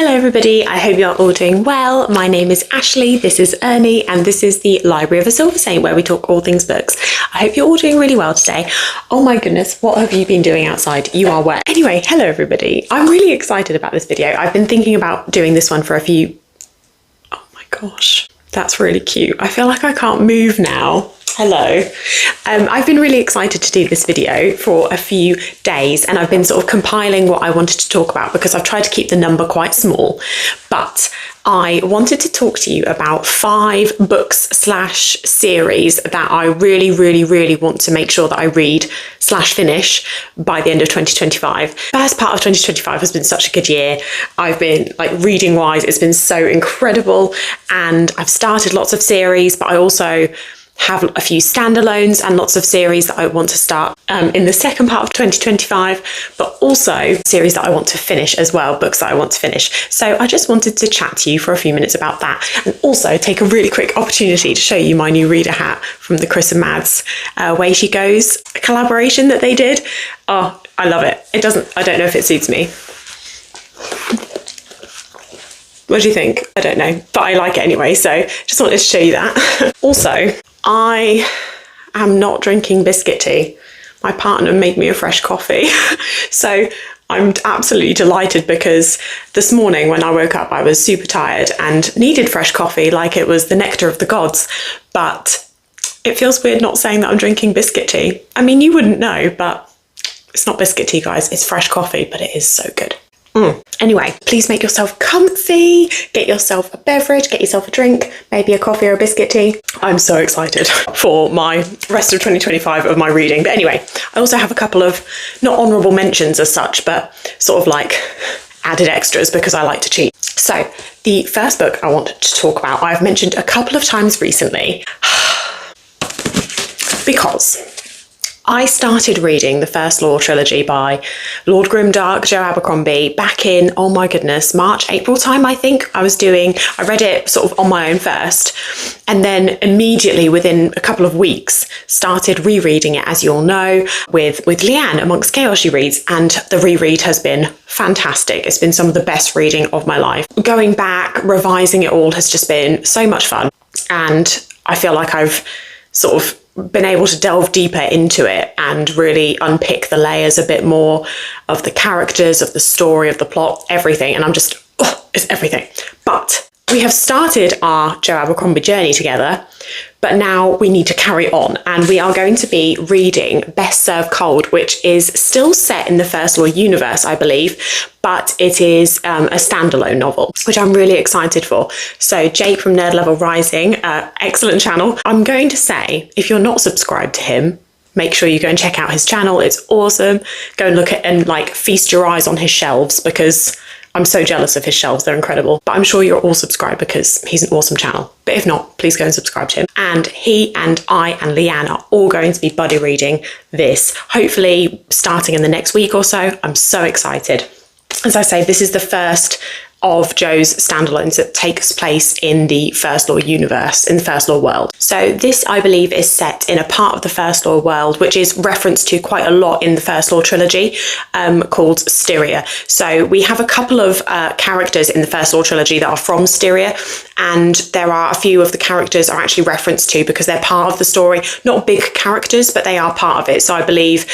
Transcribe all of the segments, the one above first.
Hello everybody, I hope you're all doing well. My name is Ashley, this is Ernie, and this is the Library of a Silversaint where we talk all things books. I hope you're all doing really well today. Oh my goodness, what have you been doing outside? You are wet. Anyway, hello everybody. I'm really excited about this video. I've been thinking about doing this one for a few... Oh my gosh, that's really cute. I feel like I can't move now. Hello. I've been really excited to do this video for a few days, and I've been sort of compiling what I wanted to talk about because I've tried to keep the number quite small, but I wanted to talk to you about 5 books / series that I really want to make sure that I read / finish by the end of 2025. First part of 2025 has been such a good year. I've been reading wise, it's been so incredible, and I've started lots of series, but I also have a few standalones and lots of series that I want to start in the second part of 2025, but also series that I want to finish as well, books that I want to finish. So I just wanted to chat to you for a few minutes about that, and also take a really quick opportunity to show you my new reader hat from the Chris and Mads Way She Goes collaboration that they did. Oh, I love it. I don't know if it suits me. What do you think? I don't know, but I like it anyway, so just wanted to show you that. Also, I am not drinking biscuit tea. My partner made me a fresh coffee. So I'm absolutely delighted because this morning when I woke up, I was super tired and needed fresh coffee like it was the nectar of the gods. But it feels weird not saying that I'm drinking biscuit tea. I mean, you wouldn't know, but it's not biscuit tea, guys. It's fresh coffee, but it is so good. Anyway, please make yourself comfy, get yourself a beverage, get yourself a drink, maybe a coffee or a biscuit tea. I'm so excited for my rest of 2025 of my reading. But anyway, I also have a couple of, not honourable mentions as such, but sort of like added extras because I like to cheat. So the first book I wanted to talk about, I've mentioned a couple of times recently because I started reading the First Law trilogy by Lord Grimdark, Joe Abercrombie, back in, oh my goodness, March, April time, I think. I read it sort of on my own first, and then immediately within a couple of weeks started rereading it, as you all know, with Leanne amongst Gael She Reads, and the reread has been fantastic. It's been some of the best reading of my life. Going back, revising it all has just been so much fun, and I feel like I've sort of been able to delve deeper into it and really unpick the layers a bit more of the characters, of the story, of the plot, everything. And I'm just, it's everything. But we have started our Joe Abercrombie journey together, but now we need to carry on. And we are going to be reading Best Served Cold, which is still set in the First Law universe, I believe, but it is a standalone novel, which I'm really excited for. So Jake from Nerd Level Rising, excellent channel. I'm going to say, if you're not subscribed to him, make sure you go and check out his channel. It's awesome. Go and look at and feast your eyes on his shelves, because I'm so jealous of his shelves, they're incredible. But I'm sure you're all subscribed because he's an awesome channel. But if not, please go and subscribe to him. And he and I and Leanne are all going to be buddy reading this, hopefully starting in the next week or so. I'm so excited. As I say, this is the first of Joe's standalones that takes place in the First Law universe, in the First Law world. So this, I believe, is set in a part of the First Law world which is referenced to quite a lot in the First Law trilogy, called Styria. So we have a couple of characters in the First Law trilogy that are from Styria, and there are a few of the characters are actually referenced to because they're part of the story. Not big characters, but they are part of it. So I believe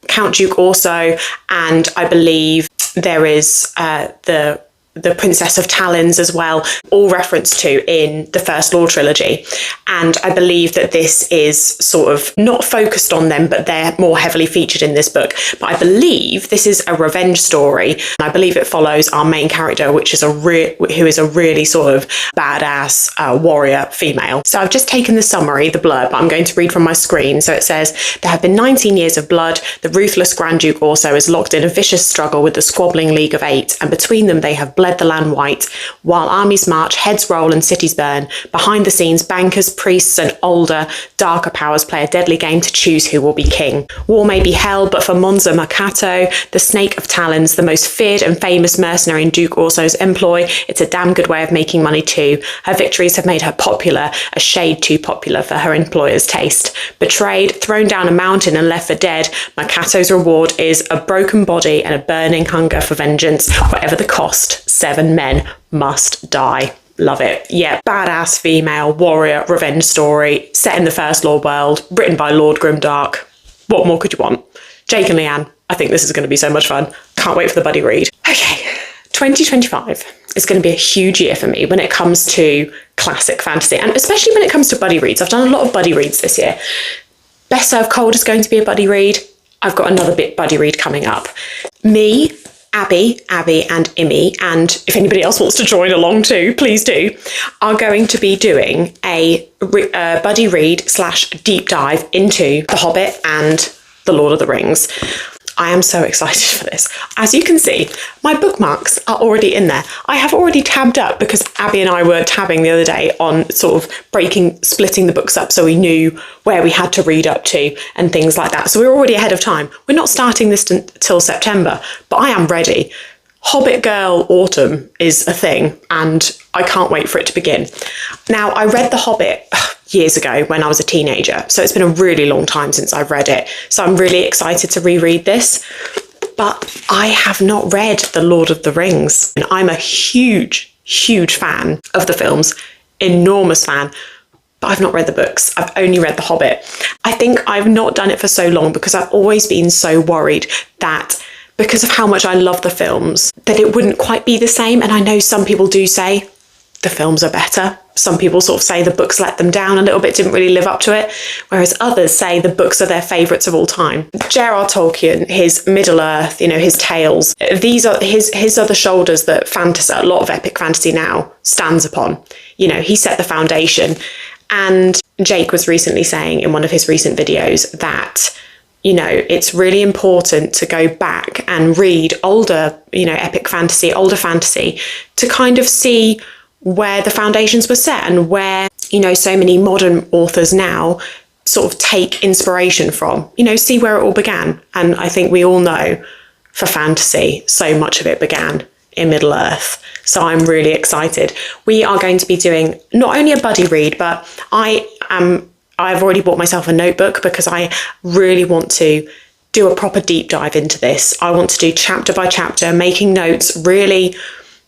Count Duke also, and I believe there is the Princess of Talons as well, all referenced to in the First Law trilogy. And I believe that this is sort of not focused on them, but they're more heavily featured in this book. But I believe this is a revenge story. And I believe it follows our main character, which is who is a really sort of badass warrior female. So I've just taken the summary, the blurb, I'm going to read from my screen. So it says, there have been 19 years of blood. The ruthless Grand Duke also is locked in a vicious struggle with the squabbling League of Eight, and between them they have bled the land white. While armies march, heads roll and cities burn, behind the scenes bankers, priests and older, darker powers play a deadly game to choose who will be king. War may be hell, but for Monza Mercato, the Snake of Talons, the most feared and famous mercenary in Duke Orso's employ, it's a damn good way of making money too. Her victories have made her popular, a shade too popular for her employer's taste. Betrayed, thrown down a mountain and left for dead, Mercato's reward is a broken body and a burning hunger for vengeance, whatever the cost. 7 men must die. Love it. Yeah, badass female warrior revenge story set in the First Law world, written by Lord Grimdark. What more could you want? Jake and Leanne, I think this is going to be so much fun. Can't wait for the buddy read. Okay, 2025 is going to be a huge year for me when it comes to classic fantasy, and especially when it comes to buddy reads. I've done a lot of buddy reads this year. Best Served Cold is going to be a buddy read. I've got another buddy read coming up. Me, Abby, and Imi, and if anybody else wants to join along too, please do, are going to be doing a buddy read / deep dive into The Hobbit and The Lord of the Rings. I am so excited for this. As you can see, my bookmarks are already in there. I have already tabbed up because Abby and I were tabbing the other day on sort of splitting the books up so we knew where we had to read up to and things like that. So we're already ahead of time. We're not starting this till September, but I am ready. Hobbit Girl Autumn is a thing, and I can't wait for it to begin. Now, I read The Hobbit years ago when I was a teenager, so it's been a really long time since I've read it. So I'm really excited to reread this, but I have not read The Lord of the Rings. And I'm a huge fan of the films, enormous fan, but I've not read the books. I've only read The Hobbit. I think I've not done it for so long because I've always been so worried that because of how much I love the films, that it wouldn't quite be the same. And I know some people do say the films are better. Some people sort of say the books let them down a little bit, didn't really live up to it. Whereas others say the books are their favourites of all time. J.R.R. Tolkien, his Middle-earth, his tales, these are his are the shoulders that a lot of epic fantasy now stands upon. He set the foundation. And Jake was recently saying in one of his recent videos that it's really important to go back and read older, epic fantasy, older fantasy, to kind of see where the foundations were set and where, so many modern authors now sort of take inspiration from, see where it all began. And I think we all know for fantasy, so much of it began in Middle-earth. So I'm really excited. We are going to be doing not only a buddy read, but I've already bought myself a notebook because I really want to do a proper deep dive into this. I want to do chapter by chapter, making notes, really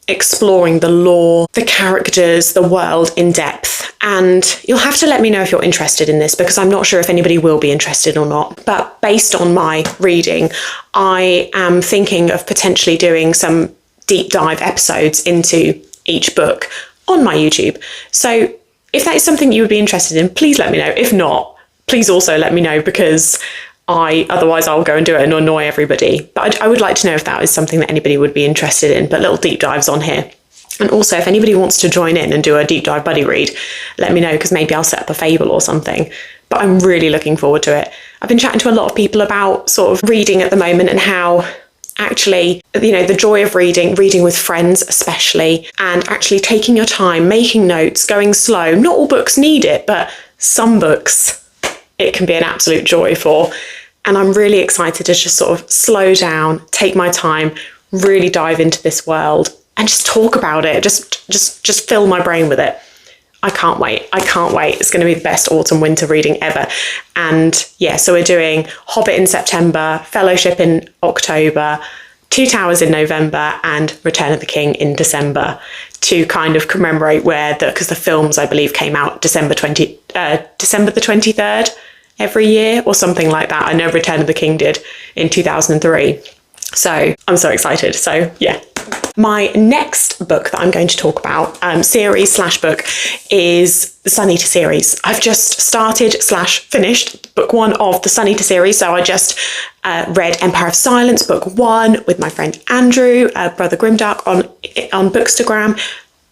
exploring the lore, the characters, the world in depth. And you'll have to let me know if you're interested in this because I'm not sure if anybody will be interested or not. But based on my reading, I am thinking of potentially doing some deep dive episodes into each book on my YouTube. So if that is something you would be interested in, please let me know. If not, please also let me know because otherwise I'll go and do it and annoy everybody. But I would like to know if that is something that anybody would be interested in, but little deep dives on here. And also if anybody wants to join in and do a deep dive buddy read, let me know because maybe I'll set up a fable or something. But I'm really looking forward to it. I've been chatting to a lot of people about sort of reading at the moment and how actually, the joy of reading with friends especially, and actually taking your time, making notes, going slow. Not all books need it, but some books it can be an absolute joy for. And I'm really excited to just sort of slow down, take my time, really dive into this world and just talk about it, just fill my brain with it. I can't wait. It's going to be the best autumn winter reading ever. And yeah, so we're doing Hobbit in September, Fellowship in October, Two Towers in November, and Return of the King in December to kind of commemorate because the films I believe came out December the 23rd every year or something like that. I know Return of the King did in 2003. So I'm so excited. So yeah. My next book that I'm going to talk about, series / book, is the Sun Eater series. I've just started / finished book 1 of the Sun Eater series. So I just read Empire of Silence, book 1, with my friend Andrew, Brother Grimdark on bookstagram.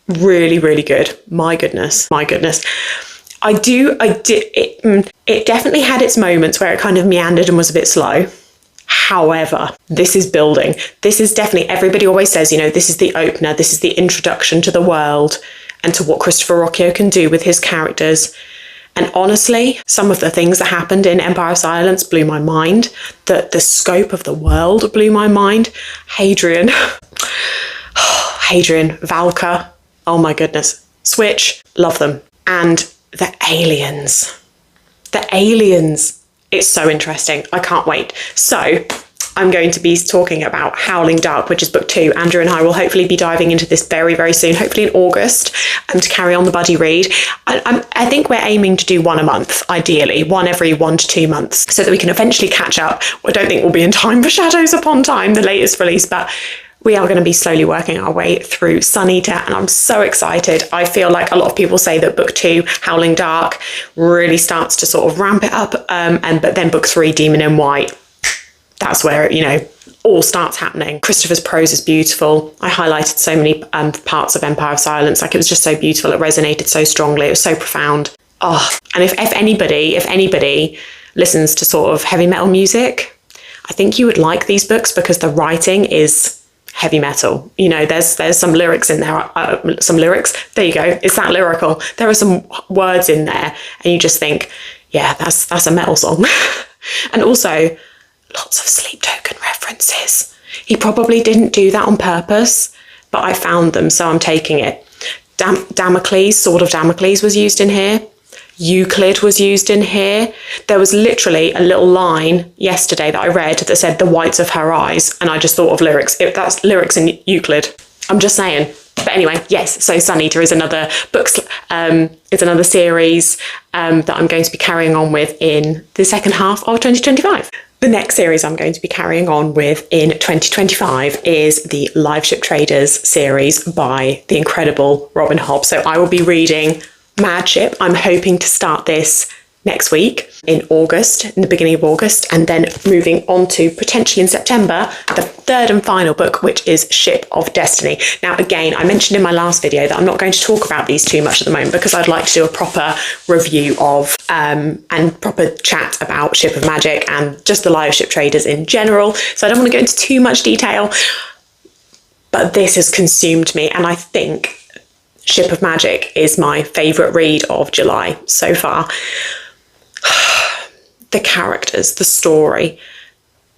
Really, really good. My goodness. It definitely had its moments where it kind of meandered and was a bit slow. However, this is building. This is definitely, everybody always says, this is the opener, this is the introduction to the world and to what Christopher Rocchio can do with his characters. And honestly, some of the things that happened in Empire of Silence blew my mind. The scope of the world blew my mind. Hadrian, Valka, oh my goodness. Switch, love them. And the aliens. It's so interesting. I can't wait. So I'm going to be talking about Howling Dark, which is book 2. Andrew and I will hopefully be diving into this very, very soon, hopefully in August, to carry on the buddy read. I think we're aiming to do one a month, ideally, one every 1 to 2 months, so that we can eventually catch up. I don't think we'll be in time for Shadows Upon Time, the latest release, but we are going to be slowly working our way through Sun Eater, and I'm so excited. I feel like a lot of people say that book 2, Howling Dark, really starts to sort of ramp it up, but then book 3, Demon in White, that's where it, all starts happening. Christopher's prose is beautiful. I highlighted so many parts of Empire of Silence. Like, it was just so beautiful. It resonated so strongly. It was so profound. Oh, and if anybody listens to sort of heavy metal music, I think you would like these books because the writing is heavy metal. There's some lyrics in there. Some lyrics. There you go. It's that lyrical. There are some words in there, and you just think, yeah, that's a metal song. And also, lots of Sleep Token references. He probably didn't do that on purpose, but I found them, so I'm taking it. Damocles, Sword of Damocles was used in here. Euclid was used in here. There was literally a little line yesterday that I read that said the whites of her eyes, and I just thought of lyrics. That's lyrics in Euclid. I'm just saying. But anyway, yes, so Sun Eater is another it's another series that I'm going to be carrying on with in the second half of 2025. The next series I'm going to be carrying on with in 2025 is the Liveship Traders series by the incredible Robin Hobb. So I will be reading Mad Ship. I'm hoping to start this next week in the beginning of August, and then moving on to potentially in September, the third and final book, which is Ship of Destiny. Now, again, I mentioned in my last video that I'm not going to talk about these too much at the moment because I'd like to do a proper review of and proper chat about Ship of Magic and just the Liveship Traders in general. So I don't want to go into too much detail, but this has consumed me, and I think Ship of Magic is my favourite read of July so far. The characters, the story,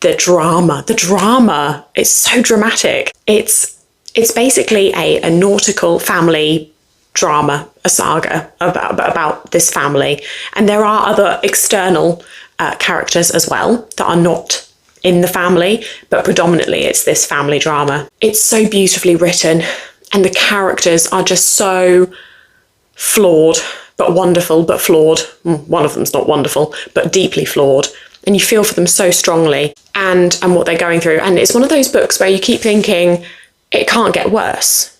the drama, it's so dramatic. It's basically a nautical family drama, a saga about this family. And there are other external characters as well that are not in the family, but predominantly it's this family drama. It's so beautifully written, and the characters are just so flawed, but wonderful, but flawed. One of them's not wonderful, but deeply flawed. And you feel for them so strongly and what they're going through. And it's one of those books where you keep thinking, it can't get worse,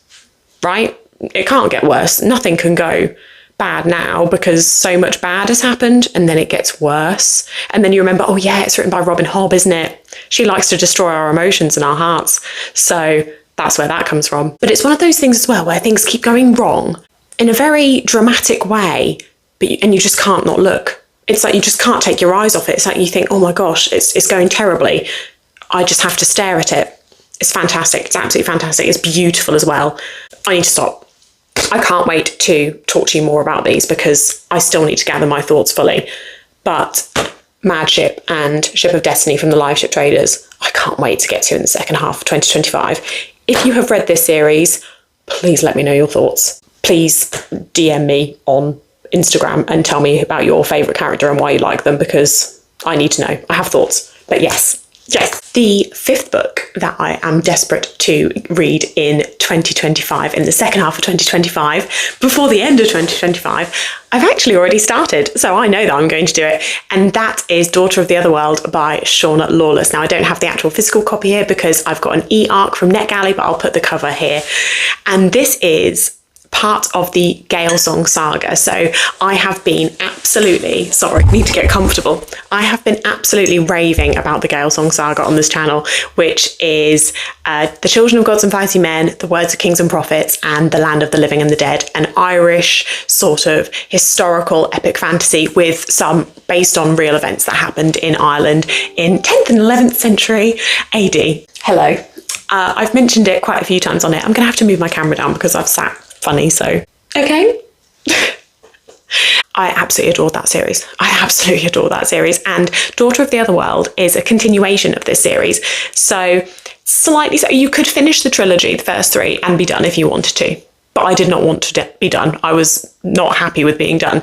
right? It can't get worse. Nothing can go bad now because so much bad has happened, and then it gets worse. And then you remember, oh yeah, it's written by Robin Hobb, isn't it? She likes to destroy our emotions and our hearts. So that's where that comes from. But it's one of those things as well where things keep going wrong in a very dramatic way, and you just can't not look. It's like you just can't take your eyes off it. It's like you think, oh my gosh, it's going terribly. I just have to stare at it. It's fantastic. It's absolutely fantastic. It's beautiful as well. I need to stop. I can't wait to talk to you more about these because I still need to gather my thoughts fully. But Mad Ship and Ship of Destiny from the Liveship Traders, I can't wait to get to in the second half of 2025. If you have read this series, please let me know your thoughts. Please DM me on Instagram and tell me about your favourite character and why you like them, because I need to know. I have thoughts. But yes. The fifth book that I am desperate to read in 2025, in the second half of 2025, before the end of 2025, I've actually already started, so I know that I'm going to do it, and that is Daughter of the Otherworld by Shauna Lawless. Now, I don't have the actual physical copy here because I've got an e-arc from NetGalley, but I'll put the cover here. And this is part of the Gael Song saga. So I have been need to get comfortable. I have been absolutely raving about the Gael Song saga on this channel, which is The Children of Gods and Mighty Men, The Words of Kings and Prophets, and The Land of the Living and the Dead, an Irish sort of historical epic fantasy with some based on real events that happened in Ireland in 10th and 11th century AD. Hello. I've mentioned it quite a few times on it. I'm going to have to move my camera down because I've sat funny, so okay. I absolutely adored that series. And Daughter of the Otherworld is a continuation of this series. So you could finish the trilogy, the first three, and be done if you wanted to. but I did not want to be done. I was not happy with being done.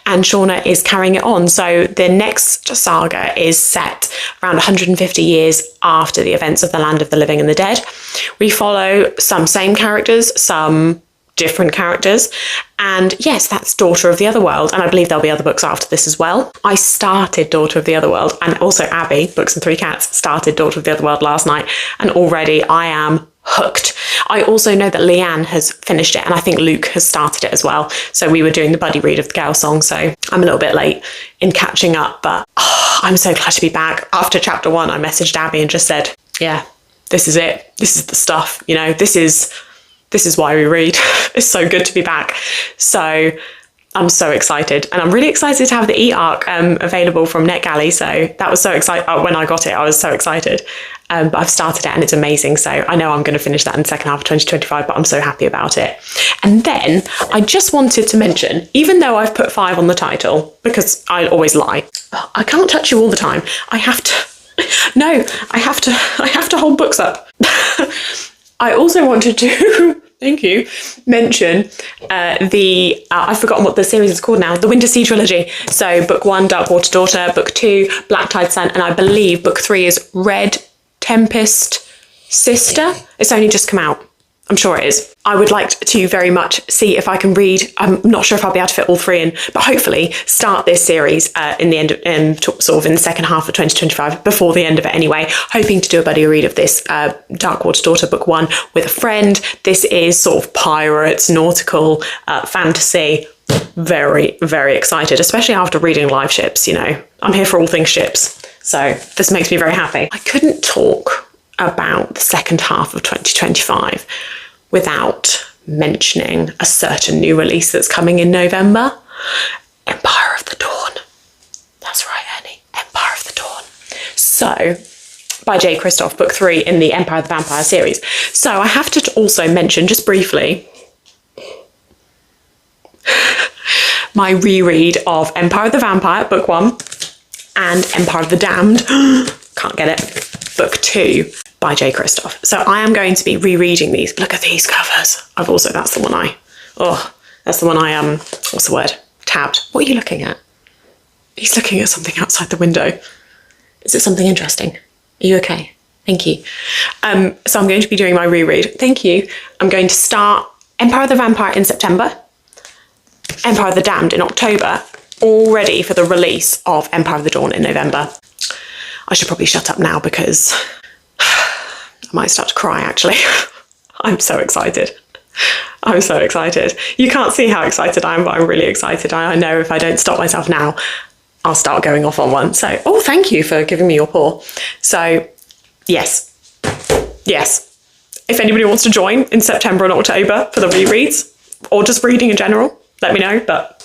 And Shauna is carrying it on. So the next saga is set around 150 years after the events of the Land of the Living and the Dead. We follow some same characters, some different characters. And yes, that's Daughter of the Otherworld. And I believe there'll be other books after this as well. I started Daughter of the Otherworld, and also Abby, Books and Three Cats, started Daughter of the Otherworld last night. And already I am hooked. I also know that Leanne has finished it, and I think Luke has started it as well. So we were doing the buddy read of the Gael Song, so I'm a little bit late in catching up, but I'm so glad to be back. After chapter 1, I messaged Abby and just said, yeah, this is it. This is the stuff, you know, this is why we read. It's so good to be back. So I'm so excited, and I'm really excited to have the e-arc available from NetGalley. So that was so exciting. When I got it, I was so excited. But I've started it and it's amazing. So I know I'm going to finish that in the second half of 2025, but I'm so happy about it. And then I just wanted to mention, even though I've put 5 on the title, because I always lie, I can't touch you all the time. I have to hold books up. I also wanted to, thank you, mention I've forgotten what the series is called now, the Winter Sea Trilogy. So book 1, Darkwater Daughter, book 2, Black Tide Sun, and I believe book 3 is Red Tempest Sister. It's only just come out. I'm sure it is. I would like to very much see if I can read. I'm not sure if I'll be able to fit all 3 in, but hopefully start this series in the end of, sort of in the second half of 2025, before the end of it anyway. Hoping to do a buddy read of this Darkwater Daughter book 1 with a friend. This is sort of pirates, nautical fantasy. Very, very excited, especially after reading Liveships. You know, I'm here for all things ships. So this makes me very happy. I couldn't talk about the second half of 2025 without mentioning a certain new release that's coming in November. Empire of the Dawn. That's right, Annie. Empire of the Dawn. So, by J. Kristoff, book 3 in the Empire of the Vampire series. So I have to also mention, just briefly, my reread of Empire of the Vampire, book 1, and Empire of the Damned, can't get it, book 2 by J. Kristoff. So I am going to be rereading these. Look at these covers. That's the one I what's the word? Tabbed. What are you looking at? He's looking at something outside the window. Is it something interesting? Are you okay? Thank you. So I'm going to be doing my reread. Thank you. I'm going to start Empire of the Vampire in September, Empire of the Damned in October, all ready for the release of Empire of the Dawn in November. I should probably shut up now because I might start to cry, actually. I'm so excited. I'm so excited. You can't see how excited I am, but I'm really excited. I know if I don't stop myself now, I'll start going off on one. So, oh, thank you for giving me your paw. So, yes. If anybody wants to join in September and October for the rereads, or just reading in general, let me know, but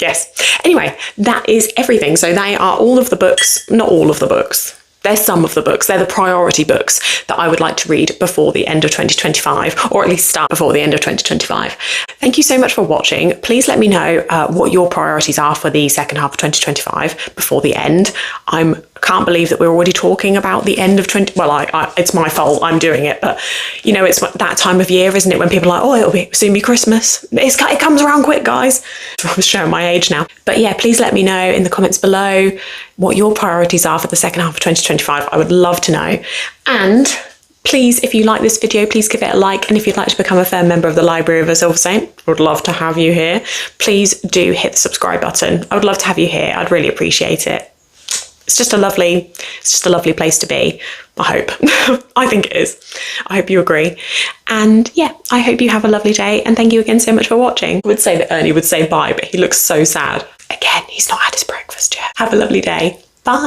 yes. Anyway, that is everything. So they are all of the books, not all of the books. They're some of the books. They're the priority books that I would like to read before the end of 2025, or at least start before the end of 2025. Thank you so much for watching. Please let me know what your priorities are for the second half of 2025 before the end. I can't believe that we're already talking about the end of it's my fault, I'm doing it, but you know, it's that time of year, isn't it, when people are like, oh, it'll soon be Christmas. It comes around quick, guys. I'm showing my age now. But yeah, please let me know in the comments below what your priorities are for the second half of 2025. I would love to know. And please, if you like this video, please give it a like. And if you'd like to become a firm member of the Library of a Silversaint, I would love to have you here. Please do hit the subscribe button. I would love to have you here. I'd really appreciate it. It's just a lovely place to be. I hope. I think it is. I hope you agree. And yeah, I hope you have a lovely day. And thank you again so much for watching. I would say that Ernie would say bye, but he looks so sad. Again, he's not had his breakfast yet. Have a lovely day. Bye.